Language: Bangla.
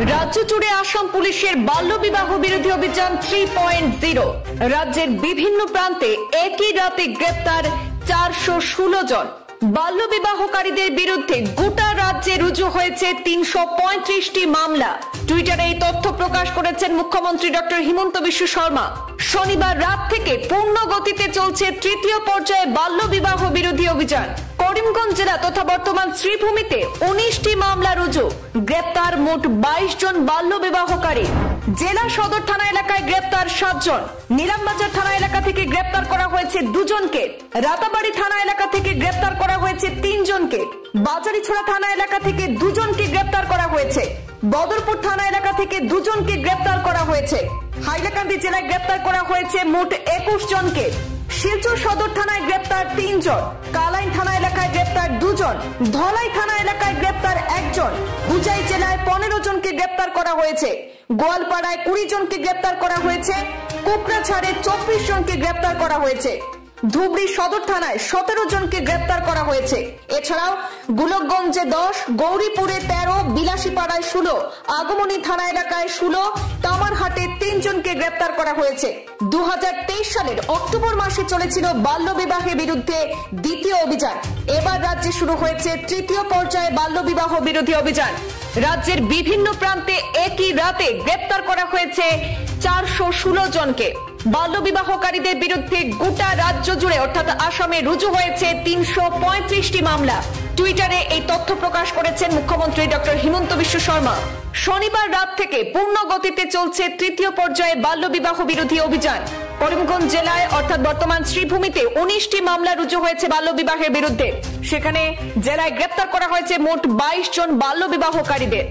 রাজ্য জুড়ে আসাম পুলিশের বাল্য বিবাহ বিরোধী অভিযান 3.0। রাজ্যের বিভিন্ন প্রান্তে একই রাতে গ্রেপ্তার 416 জন। বাল্য বিবাহকারীদের বিরুদ্ধে গোটা রাজ্যে রুজু হয়েছে 335টি মামলা। টুইটারে এই তথ্য প্রকাশ করেছেন মুখ্যমন্ত্রী ডক্টর হিমন্ত বিশ্ব শর্মা। শনিবার রাত থেকে পূর্ণ গতিতে চলছে তৃতীয় পর্যায়ে বাল্য বিবাহ বিরোধী অভিযান। করিমগঞ্জ জেলা তথা বর্তমান শ্রীভূমিতে 19টি মামলা রুজু, গ্রেপ্তার মোট 22 জন বাল্য বিবাহকারী। জেলা সদর থানা এলাকায় গ্রেপ্তার 7 জন। নিলামবাজার থানা এলাকা থেকে গ্রেপ্তার করা হয়েছে 2 জনকে। রাতাবাড়ি থানা এলাকা থেকে গ্রেপ্তার করা হয়েছে 3 জনকে। বাজারিছড়া থানা এলাকা থেকে 2 জনকে গ্রেপ্তার করা হয়েছে। বদরপুর থানা এলাকা থেকে 2 জনকে গ্রেপ্তার করা হয়েছে। হাইলাকান্দি জেলায় গ্রেপ্তার করা হয়েছে মোট 21 জনকে। শিলচর সদর থানায় গ্রেপ্তার 3 জন। কালাইন থানা এলাকায় গ্রেপ্তার 2 জন। ধলাই থানা এলাকায় গ্রেপ্তার 1 জন। হুজাই জেলায় 15 জনকে গ্রেপ্তার করা হয়েছে। গোয়ালপাড়ায় 20 জনকে গ্রেপ্তার করা হয়েছে। কোকড়াঝাড়ে 24 জনকে গ্রেপ্তার করা হয়েছে। ধুবড়ী সদর থানায় 17 জনকে গ্রেপ্তার করা হয়েছে। এছাড়াও গোলকগঞ্জে 10, গৌরীপুরে 13, বিলাসীপাড়ায় 16, আগমনী থানা এলাকায় 16, কামারহাটে 3 জনকে গ্রেপ্তার করা হয়েছে। 2023 সালের অক্টোবর মাসে চলেছিল বাল্য বিবাহের বিরুদ্ধে দ্বিতীয় অভিযান। এবার রাজ্যে শুরু হয়েছে তৃতীয় পর্যায়ে বাল্য বিবাহ বিরোধী অভিযান। রাজ্যের বিভিন্ন প্রান্তে একই রাতে গ্রেপ্তার করা হয়েছে 416 জনকে। বাল্য বিবাহকারীদের বিরুদ্ধে গোটা রাজ্য জুড়ে অর্থাৎ আসামে রুজু হয়েছে 335টি মামলা। টুইটারে এই তথ্য প্রকাশ করেছেন মুখ্যমন্ত্রী ডক্টর হিমন্ত বিশ্ব শর্মা। শনিবার রাত থেকে পূর্ণ গতিতে চলছে তৃতীয় পর্যায়ে বাল্য বিবাহ বিরোধী অভিযান। করিমগঞ্জ জেলায় অর্থাৎ বর্তমান শ্রীভূমিতে 19টি মামলা রুজু হয়েছে বাল্য বিবাহের বিরুদ্ধে। সেখানে জেলায় গ্রেপ্তার করা হয়েছে মোট 22 জন বাল্য বিবাহকারীদের।